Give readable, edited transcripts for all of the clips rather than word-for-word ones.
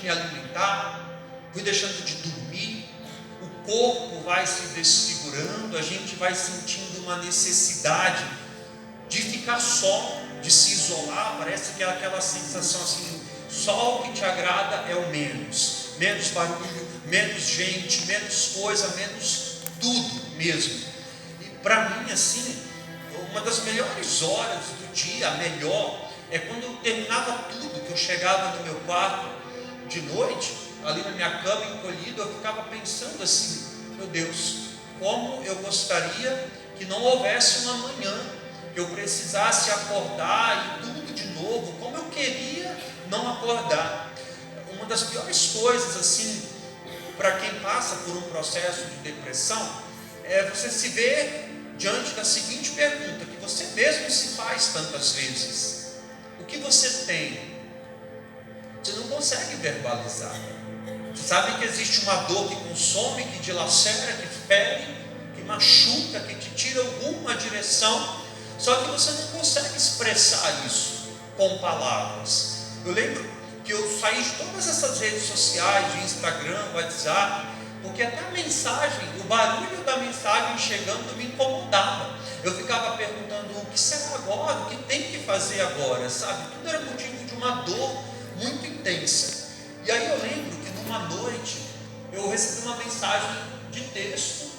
me alimentar, fui deixando de dormir, o corpo vai se desfigurando, a gente vai sentindo uma necessidade de ficar só, de se isolar. Parece que é aquela sensação assim, só o que te agrada é o menos barulho, menos gente, menos coisa, menos tudo mesmo. E para mim assim, uma das melhores horas do dia, a melhor, é quando eu terminava tudo, que eu chegava no meu quarto de noite, ali na minha cama encolhido, eu ficava pensando assim, meu Deus, como eu gostaria que não houvesse uma manhã, que eu precisasse acordar e tudo de novo, como eu queria não acordar. Uma das piores coisas assim, para quem passa por um processo de depressão, é você se ver diante da seguinte pergunta, que você mesmo se faz tantas vezes: o que você tem? Você não consegue verbalizar. Você sabe que existe uma dor que consome, que dilacera, que fere, que machuca, que te tira alguma direção, só que você não consegue expressar isso com palavras. Eu lembro que eu saí de todas essas redes sociais, de Instagram, WhatsApp, porque até a mensagem, o barulho da mensagem chegando me incomodava. Eu ficava perguntando, o que será agora? O que tem que fazer agora? Sabe? Tudo era motivo de uma dor muito intensa. E aí eu lembro que numa noite eu recebi uma mensagem de texto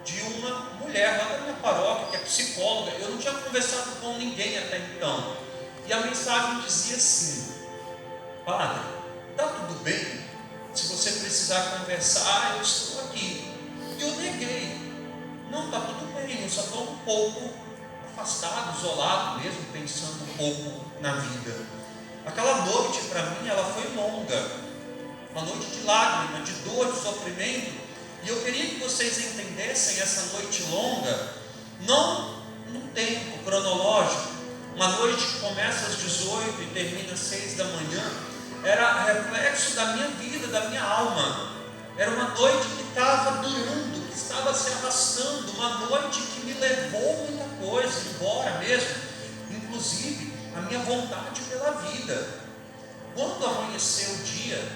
de uma mulher lá da minha paróquia, que é psicóloga. Eu não tinha conversado com ninguém até então. E a mensagem dizia assim: padre, está tudo bem? Se você precisar conversar, eu estou aqui. E eu neguei. Não, está tudo bem, eu só estou um pouco afastado, isolado mesmo, pensando um pouco na vida. Aquela noite para mim, ela foi longa. Uma noite de lágrimas, de dor, de sofrimento. E eu queria que vocês entendessem essa noite longa, não num tempo cronológico. Uma noite que começa às 18 e termina às 6 da manhã, era reflexo da minha vida, da minha alma. Era uma noite que estava durando, que estava se arrastando, uma noite que me levou muita coisa embora mesmo, inclusive a minha vontade pela vida. Quando amanheceu o dia,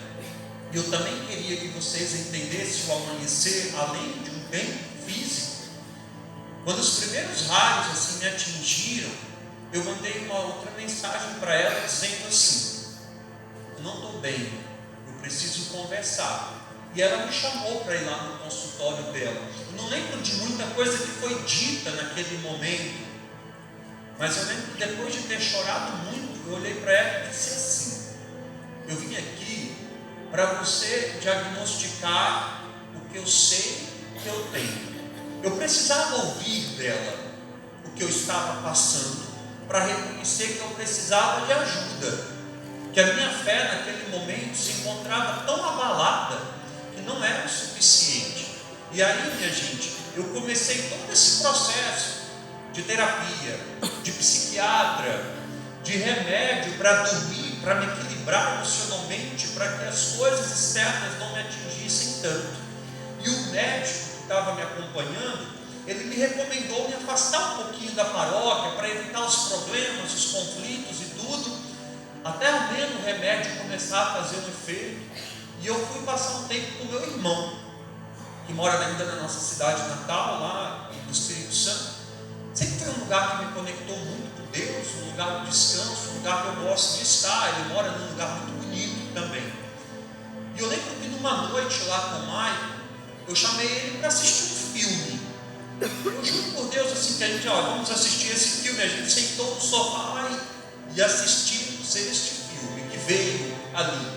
eu também queria que vocês entendessem o amanhecer além de um tempo físico. Quando os primeiros raios assim me atingiram, eu mandei uma outra mensagem para ela dizendo assim: eu não estou bem, eu preciso conversar. E ela me chamou para ir lá no consultório dela. Eu não lembro de muita coisa que foi dita naquele momento, mas eu lembro que depois de ter chorado muito, eu olhei para ela e disse assim: eu vim aqui para você diagnosticar o que eu sei que eu tenho. Eu precisava ouvir dela o que eu estava passando, para reconhecer que eu precisava de ajuda, que a minha fé naquele momento se encontrava tão abalada que não era o suficiente. E aí, minha gente, eu comecei todo esse processo de terapia, de psiquiatra, de remédio para dormir, para me equilibrar emocionalmente, para que as coisas externas não me atingissem tanto. E o médico que estava me acompanhando, ele me recomendou me afastar um pouquinho da paróquia para evitar os problemas, os conflitos e tudo, até mesmo o remédio começar a fazer um efeito. E eu fui passar um tempo com meu irmão, que mora ainda na nossa cidade natal, lá no Espírito Santo. Sempre foi um lugar que me conectou muito com Deus, um lugar de descanso, um lugar que eu gosto de estar. Ele mora num lugar muito bonito também. E eu lembro que numa noite lá com o Maicon, eu chamei ele para assistir um filme. Eu juro por Deus assim, que a gente, vamos assistir esse filme. A gente sentou no sofá e assistimos este filme que veio ali.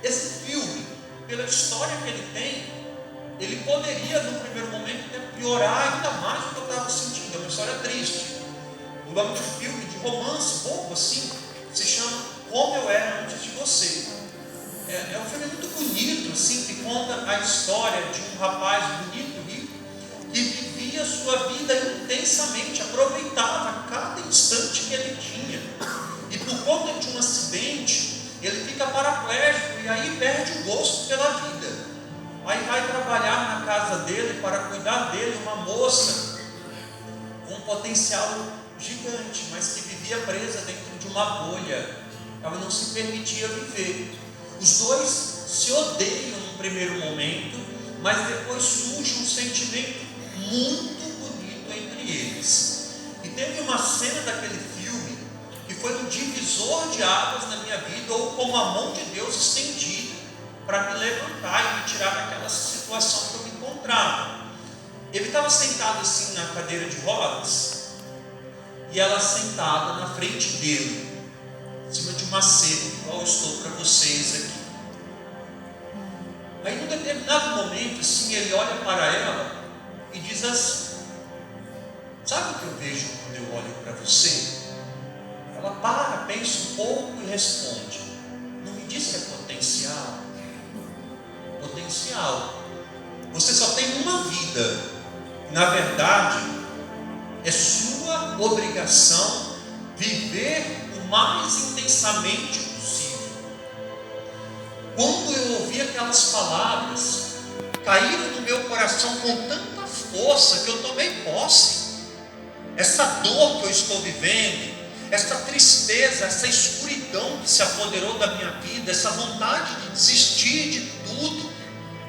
Esse filme, pela história que ele tem, ele poderia no primeiro momento até piorar ainda mais o que eu estava sentindo. É uma história triste. O nome do filme, de romance, pouco assim, se chama Como Eu Era Antes de Você. É um filme muito bonito, assim, que conta a história de um rapaz bonito, rico, que vivia sua vida intensamente, aproveitava cada instante que ele tinha. E por conta de um acidente, ele fica paraplégico e aí perde o gosto pela vida. Aí vai trabalhar na casa dele para cuidar dele uma moça com um potencial gigante, mas que vivia presa dentro de uma bolha. Ela não se permitia viver. Os dois se odeiam no primeiro momento, mas depois surge um sentimento muito bonito entre eles. E teve uma cena daquele filme que foi um divisor de águas na minha vida, ou como a mão de Deus estendida para me levantar e me tirar daquela situação que eu me encontrava. Ele estava sentado assim na cadeira de rodas, e ela sentada na frente dele, em cima de uma cerca, igual eu estou para vocês aqui. Aí, num determinado momento, assim, ele olha para ela e diz assim: sabe o que eu vejo quando eu olho para você? Ela para, pensa um pouco e responde: não me diz que é potencial. Potencial. Você só tem uma vida. Na verdade, é sua obrigação viver o mais intensamente possível. Quando eu ouvi aquelas palavras, caíram no meu coração com tanta força que eu tomei posse. Essa dor que eu estou vivendo, essa tristeza, essa escuridão que se apoderou da minha vida, essa vontade de desistir de tudo,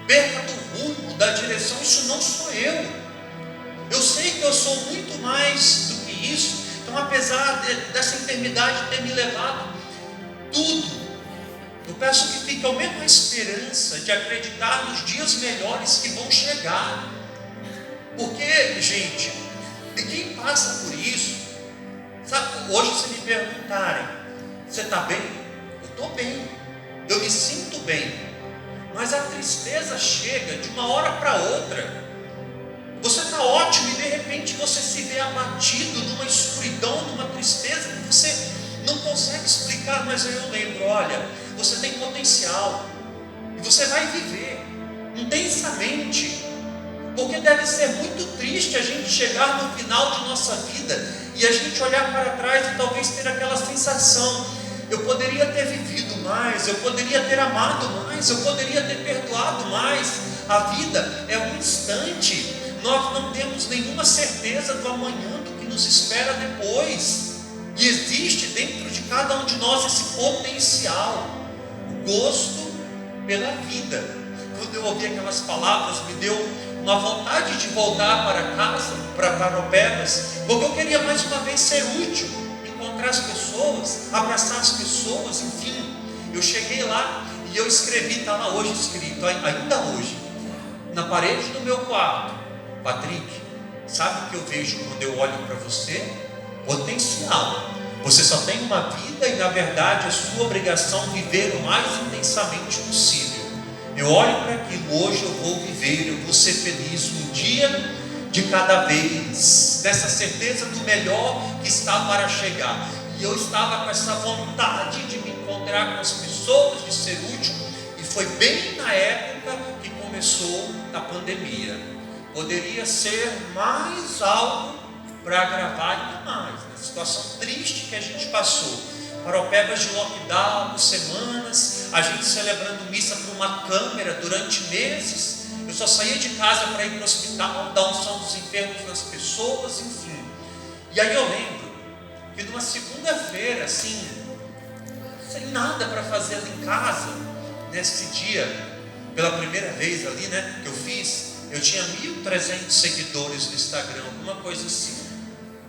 perca do rumo, da direção, isso não sou eu. Eu sei que eu sou muito mais do que isso. Então, apesar dessa enfermidade ter me levado tudo, eu peço que fique ao menos a esperança de acreditar nos dias melhores que vão chegar. Porque, gente, quem passa por isso, sabe, hoje se me perguntarem: você está bem? Eu estou bem, eu me sinto bem. Mas a tristeza chega de uma hora para outra. Você está ótimo e de repente você se vê abatido numa escuridão, numa tristeza que você não consegue explicar. Mas aí eu lembro: olha, você tem potencial e você vai viver intensamente. Porque deve ser muito triste a gente chegar no final de nossa vida e a gente olhar para trás e talvez ter aquela sensação: eu poderia ter vivido mais, eu poderia ter amado mais, eu poderia ter perdoado mais. A vida é um instante. Nós não temos nenhuma certeza do amanhã, do que nos espera depois. E existe dentro de cada um de nós esse potencial, o gosto pela vida. Quando eu ouvi aquelas palavras, me deu uma vontade de voltar para casa, para Paropebas, porque eu queria mais uma vez ser útil, encontrar as pessoas, abraçar as pessoas, enfim. Eu cheguei lá e eu escrevi, está lá hoje escrito, ainda hoje, na parede do meu quarto: Patrick, sabe o que eu vejo quando eu olho para você? Potencial. Você só tem uma vida e, na verdade, é sua obrigação viver o mais intensamente possível. Eu olho para aquilo, hoje eu vou viver, eu vou ser feliz um dia de cada vez, dessa certeza do melhor que está para chegar. E eu estava com essa vontade de me encontrar com as pessoas, de ser útil, e foi bem na época que começou a pandemia. Poderia ser mais algo para gravar ainda mais, na situação triste que a gente passou. Paropebas de lockdown, semanas, a gente celebrando missa por uma câmera durante meses. Eu só saía de casa para ir para o hospital, dar unção dos enfermos nas pessoas, enfim. E aí eu lembro que numa segunda-feira, assim, sem nada para fazer ali em casa, nesse dia, pela primeira vez ali, né, que eu fiz, eu tinha 1.300 seguidores no Instagram, alguma coisa assim.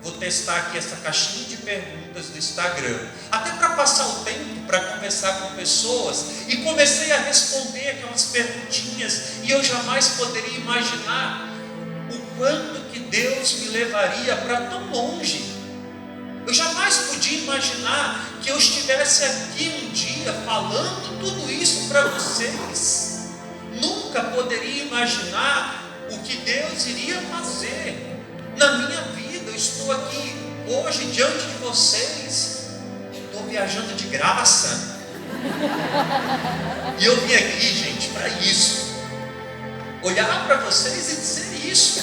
Vou testar aqui essa caixinha de perguntas do Instagram, até para passar o tempo, para conversar com pessoas, e comecei a responder aquelas perguntinhas, e eu jamais poderia imaginar o quanto que Deus me levaria para tão longe. Eu jamais podia imaginar que eu estivesse aqui um dia falando tudo isso para vocês. Nunca poderia imaginar o que Deus iria fazer na minha vida. Eu estou aqui hoje diante de vocês, estou viajando de graça, e eu vim aqui, gente, para isso, olhar para vocês e dizer isso.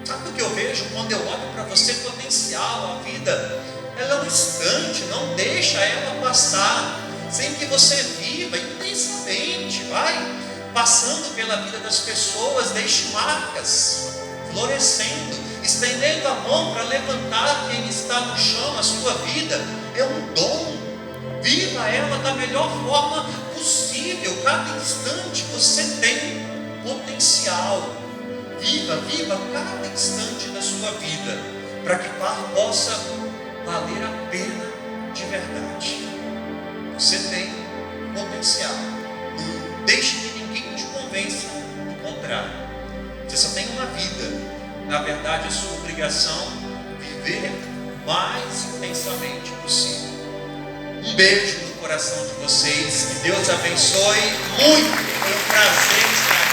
Sabe o que eu vejo quando eu olho para você? Potencial. A vida, ela é um instante, não deixa ela passar sem que você viva intensamente. Vai passando pela vida das pessoas, deixe marcas, florescendo, estendendo a mão para levantar quem está no chão. A sua vida é um dom, viva ela da melhor forma possível. combustível, cada instante você tem potencial. Viva cada instante da sua vida, para que possa valer a pena de verdade. Você tem potencial. Não deixe que ninguém te convença do contrário. Você só tem uma vida. Na verdade, é sua obrigação viver mais intensamente possível. Um beijo no coração de vocês. Que Deus abençoe muito. Foi um prazer estar